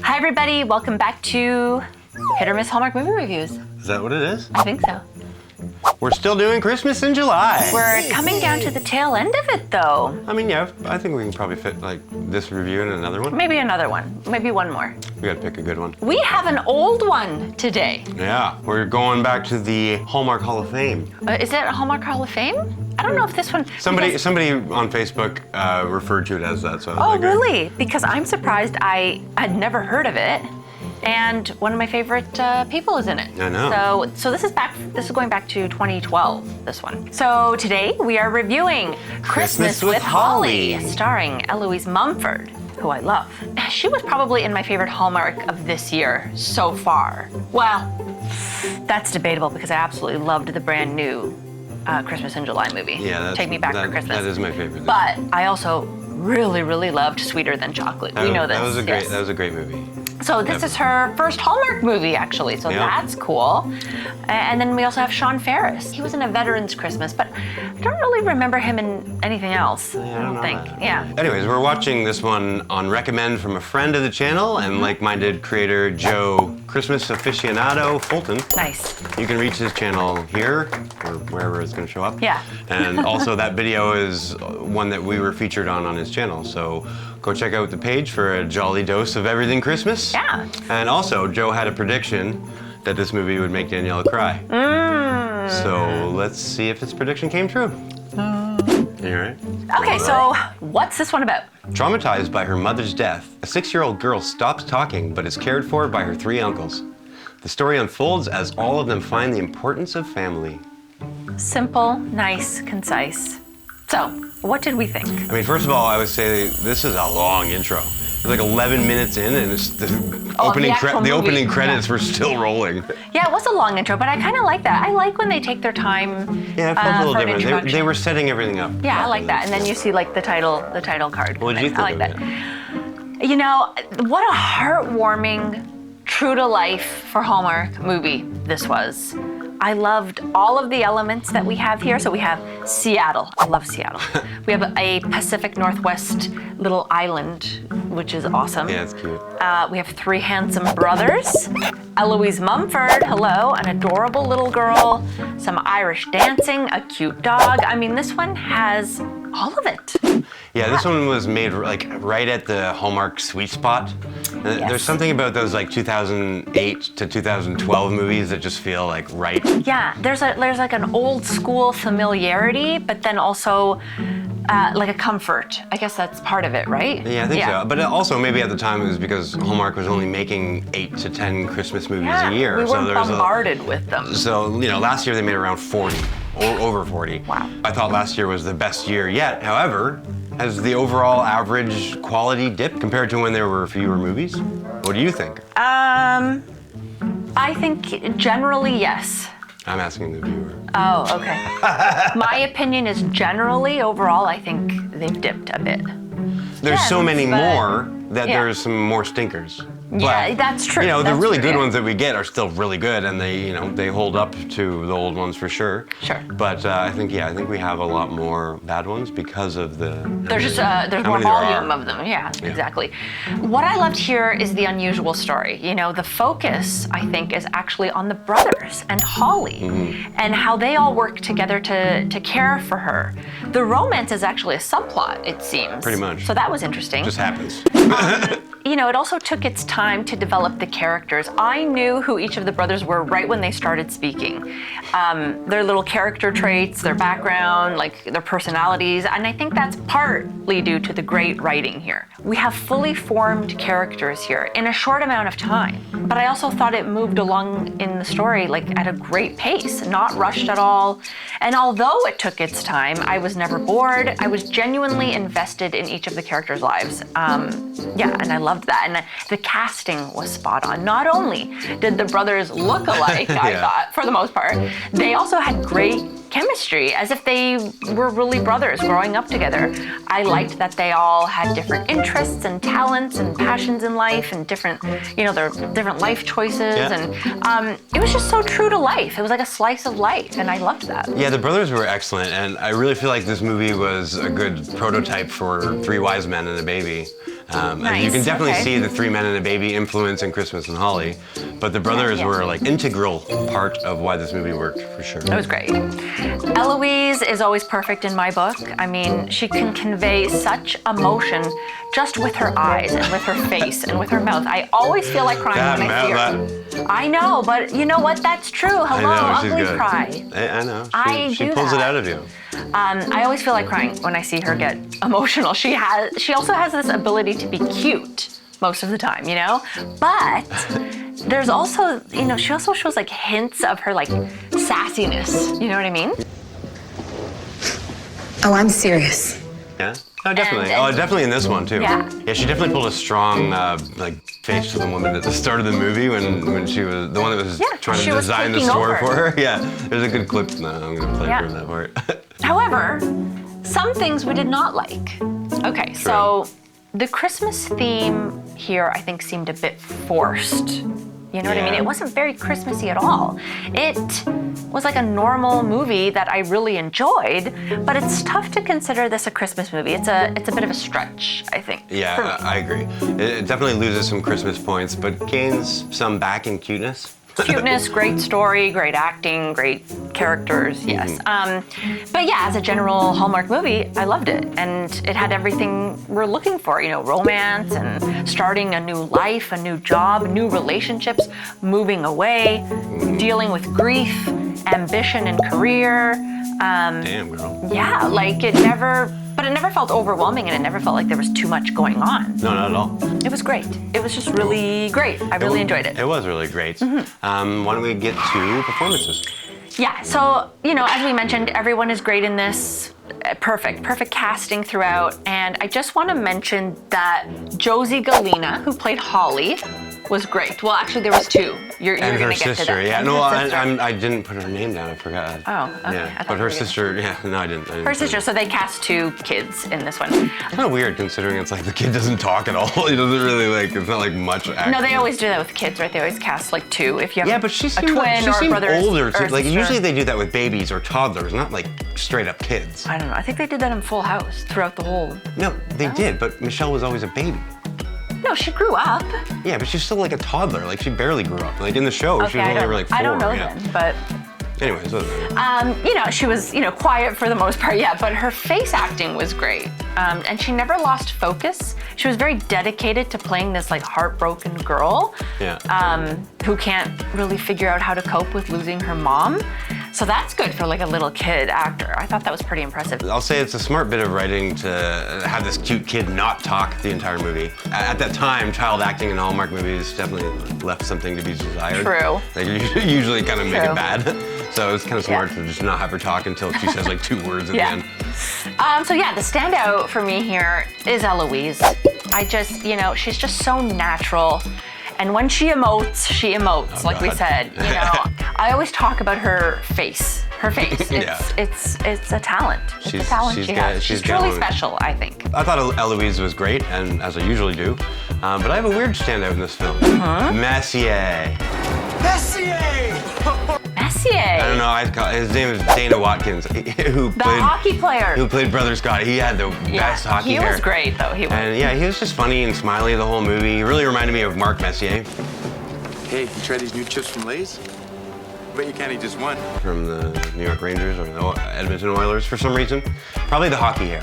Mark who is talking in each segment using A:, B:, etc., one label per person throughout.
A: Hi everybody, welcome back to Hit or Miss Hallmark Movie Reviews.
B: Is that what it is?
A: I think so.
B: We're still doing Christmas in July.
A: We're coming down to the tail end of it though.
B: I mean, yeah, I think we can probably fit like this review in another one.
A: Maybe another one, maybe one more.
B: We gotta pick a good one.
A: We have an old one today.
B: Yeah, we're going back to the Hallmark Hall of Fame.
A: Is it a Hallmark Hall of Fame? I don't know if this one...
B: Somebody on Facebook referred to it as that, so I was
A: Oh,
B: like,
A: really? Because I'm surprised I had never heard of it. And one of my favorite people is in it.
B: I know.
A: So this is going back to 2012, this one. So today we are reviewing Christmas with Holly, starring Eloise Mumford, who I love. She was probably in my favorite Hallmark of this year so far. Well, that's debatable because I absolutely loved the brand new Christmas in July movie.
B: Yeah,
A: Take Me Back for Christmas.
B: That is my favorite.
A: But I also really, really loved Sweeter Than Chocolate. We know this.
B: That was a great movie.
A: So this is her first Hallmark movie, actually, so that's cool. And then we also have Faris. He was in A Veteran's Christmas, but I don't really remember him in anything else, I don't think. Yeah.
B: Anyways, we're watching this one on recommend from a friend of the channel and like-minded creator Joe Christmas Aficionado Fulton.
A: Nice.
B: You can reach his channel here or wherever it's going to show up.
A: Yeah.
B: And also that video is one that we were featured on his channel. So go check out the page for a jolly dose of everything Christmas.
A: Yeah.
B: And also, Joe had a prediction that this movie would make Danielle cry. So let's see if his prediction came true. You all right?
A: Okay, so what's this one about?
B: Traumatized by her mother's death, a 6-year-old girl stops talking but is cared for by her 3 uncles. The story unfolds as all of them find the importance of family.
A: Simple, nice, concise. So, what did we think?
B: I mean, first of all, I would say this is a long intro. It's like 11 minutes in, and it's the opening credits were still rolling.
A: Yeah, it was a long intro, but I kind of like that. I like when they take their time.
B: Yeah, it felt a little different. They were setting everything up.
A: Yeah, I like that. And then you see like the title card.
B: What did you think?
A: I like that. You know, what a heartwarming, true to life for Hallmark movie this was. I loved all of the elements that we have here. So we have Seattle. I love Seattle. We have a Pacific Northwest little island, which is awesome.
B: Yeah, it's cute.
A: We have 3 handsome brothers. Eloise Mumford, hello, an adorable little girl, some Irish dancing, a cute dog. I mean, this one has all of it.
B: Yeah, this one was made like right at the Hallmark sweet spot.
A: Yes.
B: There's something about those like 2008 to 2012 movies that just feel like right.
A: Yeah, there's like an old school familiarity, but then also like a comfort. I guess that's part of it, right?
B: Yeah, I think so. But also maybe at the time it was because Hallmark was only making 8 to 10 Christmas movies a year.
A: We weren't bombarded with them.
B: So, you know, last year they made around 40, or over 40.
A: Wow.
B: I thought last year was the best year yet. However, has the overall average quality dipped compared to when there were fewer movies? What do you think?
A: I think generally yes.
B: I'm asking the viewer.
A: Oh, okay. My opinion is generally, overall, I think they've dipped a bit.
B: There's so many more that there's some more stinkers.
A: Yeah, that's true.
B: You know, the
A: That's
B: really
A: true,
B: good ones that we get are still really good, and they hold up to the old ones for sure.
A: Sure.
B: But I think we have a lot more bad ones because of the.
A: There's more volume of them. Yeah, exactly. What I loved here is the unusual story. You know, the focus I think is actually on the brothers and Holly, and how they all work together to care for her. The romance is actually a subplot, it seems.
B: Pretty much.
A: So that was interesting.
B: Just happens.
A: You know, it also took its time to develop the characters. I knew who each of the brothers were right when they started speaking. Their little character traits, their background, like their personalities, and I think that's partly due to the great writing here. We have fully formed characters here in a short amount of time, but I also thought it moved along in the story like at a great pace, not rushed at all. And although it took its time, I was never bored. I was genuinely invested in each of the characters' lives. Yeah, and I loved that. And the casting was spot on. Not only did the brothers look alike, I thought, for the most part, they also had great chemistry, as if they were really brothers growing up together. I liked that they all had different interests and talents and passions in life and different, you know, their different life choices. And it was just so true to life. It was like a slice of life, and I loved that.
B: Yeah, the brothers were excellent, and I really feel like this movie was a good prototype for Three Wise Men and a Baby. And you
A: Nice,
B: can definitely
A: okay.
B: see the three men and a baby influence in Christmas and Holly, but the brothers
A: Yeah.
B: were like integral part of why this movie worked for sure.
A: It was great. Eloise is always perfect in my book. I mean, she can convey such emotion just with her eyes and with her face and with her mouth. I always feel like crying when I see her. I know, but you know what? That's true. Hello,
B: I know, she's
A: ugly
B: good.
A: cry.
B: I know. She
A: do
B: pulls it
A: that.
B: out of you.
A: I always feel like crying when I see her get emotional. She also has this ability to be cute most of the time, you know? But there's also, you know, she also shows like hints of her like sassiness. You know what I mean?
C: Oh, I'm serious.
B: Yeah. Oh, definitely.
A: And-
B: Definitely in this one too.
A: Yeah.
B: Yeah, she definitely pulled a strong like face to the woman at the start of the movie when she was the one that was
A: Yeah,
B: trying
A: she
B: to
A: was
B: design the
A: taking
B: store
A: over.
B: for her. Yeah. There's a good clip. No, I'm gonna play
A: Yeah.
B: from that part.
A: However, some things we did not like. Okay, so the Christmas theme here I think seemed a bit forced. You know what I mean?
B: Yeah.
A: It wasn't very Christmassy at all. It was like a normal movie that I really enjoyed, but it's tough to consider this a Christmas movie. It's a bit of a stretch, I think. for me.
B: Yeah, I agree. It definitely loses some Christmas points, but gains some back in cuteness.
A: Cuteness, great story, great acting, great characters, yes. But yeah, as a general Hallmark movie, I loved it. And it had everything we're looking for, you know, romance and starting a new life, a new job, new relationships, moving away, dealing with grief, ambition and career.
B: Damn, girl.
A: Yeah, like it never felt overwhelming and it never felt like there was too much going on.
B: No, not at all.
A: It was great. It was just really great. I really enjoyed it.
B: It was really great.
A: Mm-hmm.
B: Why don't we get to performances?
A: Yeah, so, you know, as we mentioned, everyone is great in this. Perfect casting throughout. And I just want to mention that Josie Galena, who played Holly, was great. Well, actually, there was two. You're
B: And
A: going
B: her
A: to get to
B: sister,
A: that.
B: yeah.
A: And
B: No,
A: her sister.
B: I didn't put her name down. I forgot.
A: Oh, okay. I
B: Yeah,
A: thought
B: but
A: you
B: her
A: were
B: sister, yeah. No, I didn't.
A: Her sister, so they cast two kids in this one.
B: It's kind of weird considering it's like the kid doesn't talk at all. He doesn't really like. It's not like much acting.
A: No, they always do that with kids, right? They always cast like two. If you have
B: Yeah, but she
A: a
B: seemed,
A: twin
B: she
A: or a
B: seemed
A: brother
B: older
A: or
B: too.
A: a
B: Like
A: sister.
B: usually they do that with babies or toddlers, not like straight up kids.
A: I don't know. I think they did that in Full House throughout the whole.
B: No, they did, but Michelle was always a baby.
A: No, she grew up.
B: Yeah, but she's still like a toddler. Like she barely grew up. Like in the show, she was only ever like 4.
A: I don't know
B: yeah.
A: then, but.
B: Anyways, doesn't matter.
A: You know, she was, you know, quiet for the most part, yeah, but her face acting was great. And she never lost focus. She was very dedicated to playing this like heartbroken girl
B: Yeah.
A: who can't really figure out how to cope with losing her mom. So that's good for like a little kid actor. I thought that was pretty impressive.
B: I'll say it's a smart bit of writing to have this cute kid not talk the entire movie. At that time, child acting in Hallmark movies definitely left something to be desired.
A: True.
B: They usually kind of make
A: True.
B: it bad. So it's kind of smart to just not have her talk until she says like 2 words at
A: Yeah.
B: the end.
A: So yeah, the standout for me here is Eloise. I just, you know, she's just so natural. And when she emotes, like we
B: God.
A: said, you know. I always talk about her face. Her face.
B: Yeah.
A: It's a talent. It's a
B: She's-
A: talent
B: she's
A: she
B: got-
A: has.
B: she's
A: She's truly
B: going.
A: special, I think.
B: I thought Eloise was great, and as I usually do. But I have a weird standout in this film. Messier.
A: Messier.
B: I don't know. His name is Dana Watkins, who
A: The hockey player.
B: played Brother Scott. He had the best hockey
A: he
B: hair.
A: was great though. He was.
B: And yeah, he was just funny and smiley the whole movie. He really reminded me of Mark Messier
D: Hey, you try these new chips from Lay's? Bet you can't eat just one.
B: from the New York Rangers or the Edmonton Oilers for some reason. Probably the hockey hair.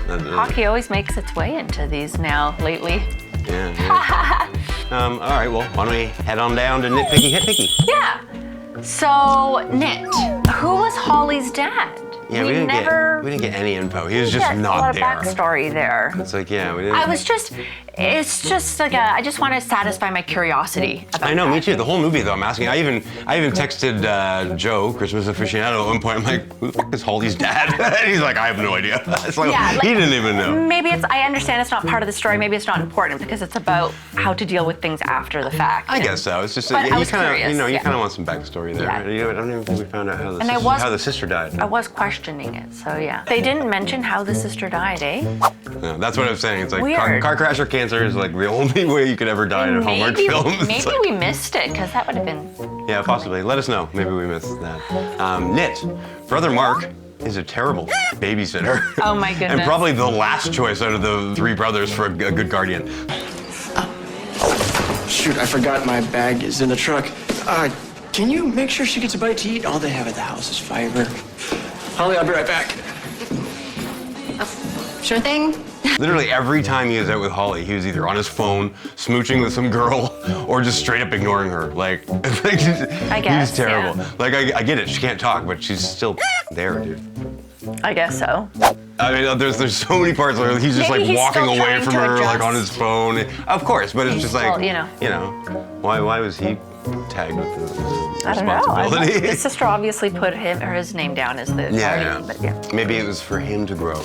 A: Hockey always makes its way into these now lately.
B: Yeah. All right, well, why don't we head on down to Nit Picky, Hit Picky?
A: Yeah. So Nit, who was Holly's dad?
B: Yeah, we didn't get any info. He was just
A: Yeah,
B: not
A: a lot
B: there.
A: of backstory there.
B: It's like, yeah, we didn't.
A: It's just like I just want to satisfy my curiosity about
B: I know,
A: that.
B: me too. The whole movie, though, I'm asking. I even texted Joe, Christmas aficionado, at one point. I'm like, "Who the fuck is Holly's dad?" And he's like, "I have no idea." It's like,
A: Yeah, like-
B: he didn't even know.
A: Maybe I understand it's not part of the story. Maybe it's not important because it's about how to deal with things after the fact.
B: I guess so. It's just
A: But
B: you
A: I was
B: kind of,
A: curious,
B: you
A: yeah.
B: kind of want some backstory there.
A: Yeah.
B: I don't even think we found out how
A: And I was-
B: how the sister died.
A: I was questioning it, so yeah. They didn't mention how the sister died, eh?
B: No, that's what I'm saying. It's like
A: Weird.
B: car crash or cancer is like the only way you could ever die in a Hallmark film. It's
A: Maybe
B: like-
A: we missed it because that would have been.
B: Yeah, possibly. Let us know. Maybe we missed that. Nit, brother Mark, is a terrible babysitter.
A: Oh my goodness.
B: And probably the last choice out of the three brothers for a good guardian.
C: Shoot, I forgot my bag is in the truck. Can you make sure she gets a bite to eat? All they have at the house is fiber. Holly, I'll be right back.
E: Sure thing.
B: Literally every time he was out with Holly, he was either on his phone, smooching with some girl, or just straight up ignoring her. Like
A: I guess,
B: he's terrible.
A: yeah.
B: Like, I get it, she can't talk, but she's still there, dude.
A: I guess so.
B: I mean, there's so many parts where he's just
A: Maybe
B: like
A: he's
B: walking
A: still
B: away
A: trying
B: from
A: to
B: her, like
A: adjust.
B: on his phone. Of course, but it's just like,
A: Well, you know.
B: why was he tagged with the
A: I don't know.
B: responsibility?
A: His sister obviously put his name down as the guardian, but yeah.
B: Maybe it was for him to grow.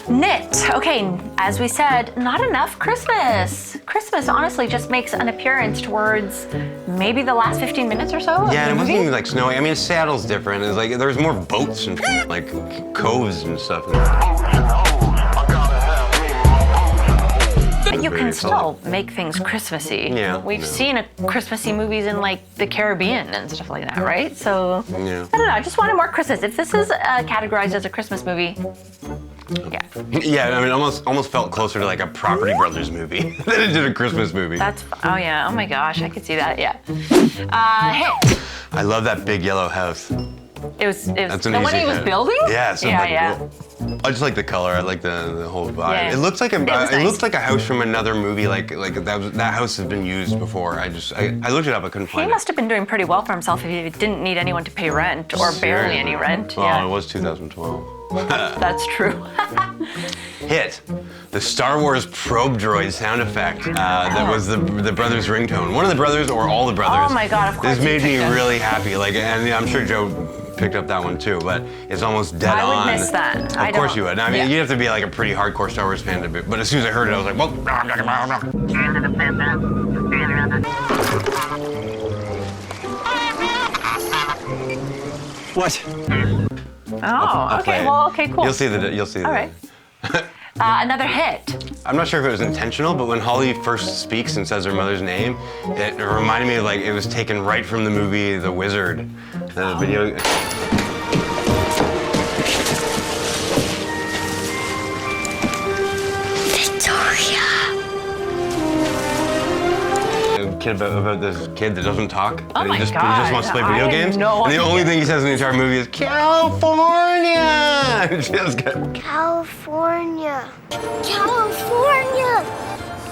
A: Nit. Okay, as we said, not enough Christmas. Christmas honestly just makes an appearance towards maybe the last 15 minutes or so. of
B: Yeah,
A: the
B: and it wasn't
A: movie.
B: even like snowy. I mean, Seattle's different. It's like there's more boats and like coves and stuff.
A: But you
B: Very
A: can
B: solid.
A: still make things Christmassy.
B: Yeah,
A: We've
B: yeah.
A: seen Christmassy movies in like the Caribbean and stuff like that, right? So
B: Yeah.
A: I don't know. I just wanted more Christmas. If this is categorized as a Christmas movie, yeah,
B: Yeah, I mean, almost felt closer to like a Property Brothers movie than it did a Christmas movie.
A: that's. Oh yeah. Oh my gosh, I could see that. Yeah. Hit.
B: I love that big yellow house.
A: It was
B: That's an
A: the one
B: easy
A: he was
B: hit.
A: building.
B: Yeah, so
A: Yeah,
B: like,
A: yeah.
B: I just like the color. I like the whole vibe.
A: Yeah.
B: It looks like
A: It was
B: it
A: nice.
B: looks like a house from another movie. Like that house has been used before. I looked it up. I couldn't
A: He
B: find
A: must have been doing pretty well for himself if he didn't need anyone to pay rent or barely any rent.
B: Well,
A: Yeah,
B: it was 2012.
A: that's true.
B: Hit. The Star Wars probe droid sound effect that was the brothers' ringtone. One of the brothers or all the brothers.
A: Oh my God, of course
B: This made
A: you
B: me
A: picked this.
B: really happy. Like, and I'm sure Joe picked up that one too, but it's almost dead
A: I would
B: on.
A: miss that.
B: Of
A: I
B: course
A: don't-
B: you would. I mean,
A: yeah.
B: you'd have to be like a pretty hardcore Star Wars fan to be, but as soon as I heard it, I was like, whoa.
C: What?
A: Oh,
B: I'll play
A: okay.
B: it.
A: Well, okay, cool.
B: You'll see the.
A: All right. Another hit.
B: I'm not sure if it was intentional, but when Holly first speaks and says her mother's name, it reminded me of like it was taken right from the movie The Wizard. The video. A kid about this kid that doesn't talk.
A: Oh
B: and
A: my
B: he just
A: God.
B: wants to play
A: I
B: video
A: had
B: games.
A: no
B: and the only
A: idea.
B: thing he says in the entire movie is California. Just get,
F: California. California.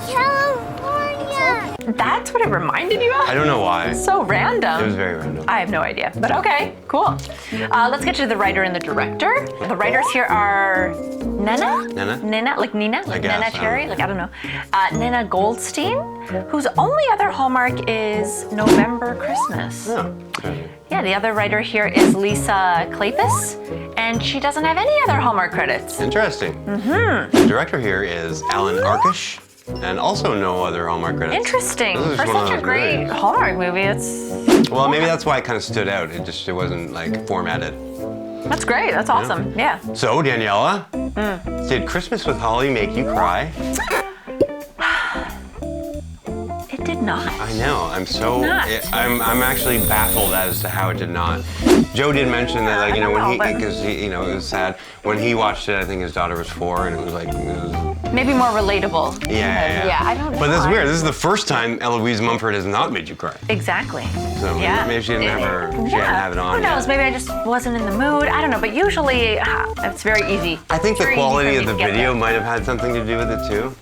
F: California.
A: That's what it reminded you of?
B: I don't know why.
A: So random.
B: It was very random.
A: I have no idea, but okay, cool. Let's get to the writer and the director. The writers here are Nina?
B: Nina?
A: Like Nina? Like
B: guess,
A: Nina
B: I don't
A: Cherry?
B: know.
A: Like, I don't know. Nina Goldstein, whose only other hallmark is November Christmas.
B: Oh, okay.
A: Yeah, the other writer here is Lisa Kleypas, and she doesn't have any other Hallmark credits.
B: Interesting. Mm-hmm. The director here is Alan Arkush, and also no other Hallmark credits.
A: Interesting.
B: This is
A: For
B: one of
A: such a
B: those
A: great
B: movies.
A: Hallmark movie, it's
B: Well, maybe that's why it kind of stood out. It wasn't like formatted.
A: that's great. That's awesome. Yeah.
B: So, Daniela, did Christmas with Holly make you cry?
A: It did not.
B: I know. I'm so.
A: Not.
B: I'm actually baffled as to how it did not. Joe did mention that, like, you know, when he, because he, you know, it was sad when he watched it. I think his daughter was 4, and it was like,
A: Maybe more relatable.
B: yeah.
A: Yeah, I don't know.
B: But that's weird. This is the first time Eloise Mumford has not made you cry.
A: Exactly.
B: So
A: Yeah.
B: maybe she didn't have her. She didn't have it on.
A: Who knows?
B: yet.
A: Maybe I just wasn't in the mood. I don't know. But usually, it's very easy.
B: I think the
A: Very easy
B: quality
A: for
B: of
A: me
B: the
A: to get
B: video
A: there.
B: might have had something to do with it too.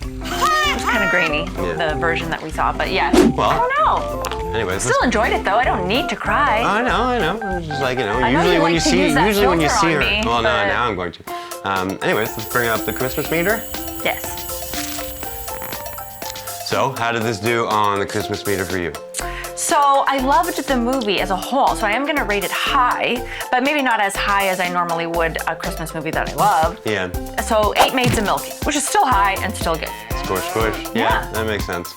A: It's kind of grainy,
B: Yeah.
A: the version that we saw. But yeah.
B: Well,
A: I don't know.
B: Anyways,
A: Still enjoyed it though. I don't need to cry.
B: I know. It's just like, you know,
A: I know
B: usually
A: you
B: when
A: like
B: you
A: to
B: see,
A: use that
B: usually when you
A: filter
B: see
A: on
B: her.
A: me,
B: Well, no,
A: but-
B: now I'm going to. Anyways, let's bring up the Christmas meter.
A: Yes.
B: So, how did this do on the Christmas meter for you?
A: So I loved the movie as a whole, so I am gonna rate it high, but maybe not as high as I normally would a Christmas movie that I love.
B: Yeah.
A: So 8 Maids of Milky, which is still high and still good.
B: Squish.
A: Yeah.
B: That makes sense.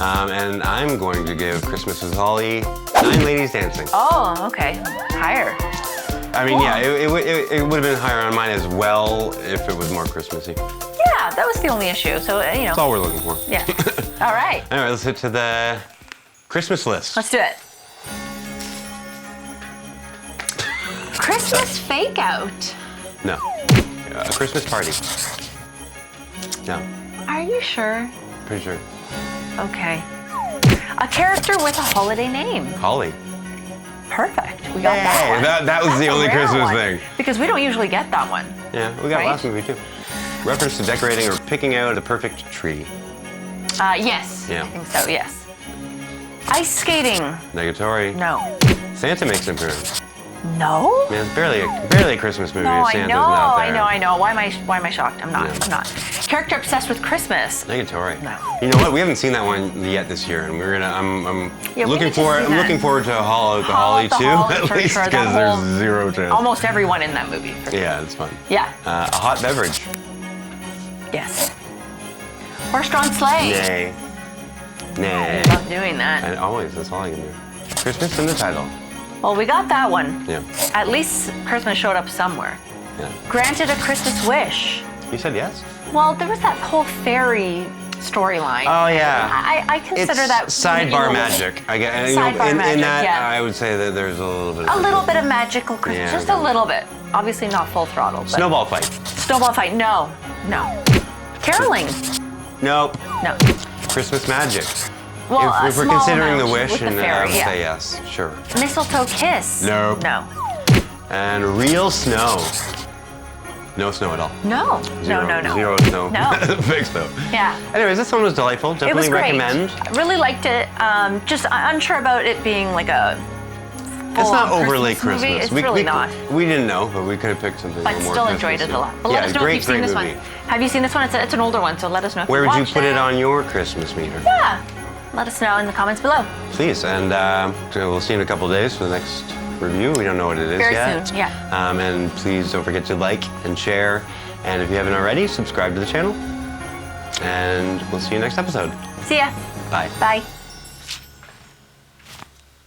B: And I'm going to give Christmas with Holly 9 Ladies Dancing.
A: Oh, okay, higher.
B: I mean,
A: cool.
B: yeah, it would have been higher on mine as well if it was more Christmassy. That's
A: Yeah, that was the only issue. So you know.
B: all we're looking for.
A: Yeah. All right,
B: Anyway, let's hit to the Christmas list.
A: let's do it. Christmas fake out.
B: No. A Christmas Party. No.
A: Are you sure?
B: Pretty sure.
A: Okay. A character with a holiday name.
B: Holly.
A: Perfect. We got that
B: Hey,
A: one.
B: that was
A: That's
B: the
A: a
B: only
A: rare
B: Christmas
A: one,
B: thing.
A: Because we don't usually get that one.
B: Yeah, we got
A: Right?
B: last movie too. Reference to decorating or picking out a perfect tree.
A: Yes.
B: Yeah.
A: I think so, yes. Ice skating.
B: Negatory.
A: No.
B: Santa makes an appearance.
A: No?
B: Man, it's barely a Christmas movie
A: No,
B: if
A: I
B: Santa's
A: know,
B: not there.
A: I know. Why am I shocked? I'm not.
B: Yeah.
A: I'm not. Character obsessed with Christmas.
B: Negatory.
A: No.
B: You know what? We haven't seen that one yet this year, and we're gonna. I'm
A: Yeah, we
B: looking
A: need to
B: forward.
A: see
B: I'm
A: that.
B: looking forward to Holly
A: Holly
B: too, at
A: for
B: least
A: sure, that
B: because
A: whole-
B: there's zero chance.
A: Almost everyone in that movie. For sure.
B: Yeah, it's fun.
A: Yeah.
B: A hot beverage.
A: Yes. Horse-drawn sleigh.
B: Nay. Nay.
A: Love doing that.
B: And always, that's all I can do. Christmas in the title.
A: Well, we got that one.
B: Yeah.
A: At least Christmas showed up somewhere.
B: Yeah.
A: Granted a Christmas wish.
B: You said yes?
A: Well, there was that whole fairy storyline.
B: Oh yeah.
A: I consider
B: It's
A: that
B: sidebar
A: in-
B: magic. I get, and,
A: Sidebar
B: in
A: magic,
B: that,
A: yeah.
B: I would say that there's a little bit.
A: A little bit of magical Christmas,
B: Yeah,
A: just
B: okay.
A: a little bit. Obviously not full throttle. But
B: Snowball fight.
A: Snowball fight, no. Caroling,
B: Nope.
A: no.
B: Christmas magic.
A: Well,
B: if
A: a
B: we're
A: small
B: considering the
A: amount
B: wish,
A: with the
B: and I
A: fairy,
B: would
A: yeah.
B: say yes, sure.
A: Mistletoe kiss.
B: Nope.
A: No.
B: And real snow. No snow at all.
A: No.
B: Zero,
A: No.
B: Zero snow.
A: No.
B: Big snow.
A: Yeah.
B: Anyways, this one was delightful.
A: It
B: Definitely
A: was great.
B: recommend.
A: I really liked it. Just unsure about it being like a.
B: It's not
A: full-on
B: overly
A: Christmas movie.
B: Christmas.
A: It's really not.
B: We didn't know, but we could have picked something a
A: But
B: little more
A: still enjoyed it a lot. But let us know if you've seen this
B: movie.
A: one. Have you seen this one? It's an older one, so let us know if
B: Where
A: you've
B: would you
A: watched
B: put it on your Christmas meter?
A: Yeah. Let us know in the comments below.
B: Please, and so we'll see you in a couple of days for the next review. We don't know what it is
A: Very
B: yet.
A: soon, yeah.
B: And please don't forget to like and share. And if you haven't already, subscribe to the channel. And we'll see you next episode.
A: See ya.
B: Bye.
A: Bye.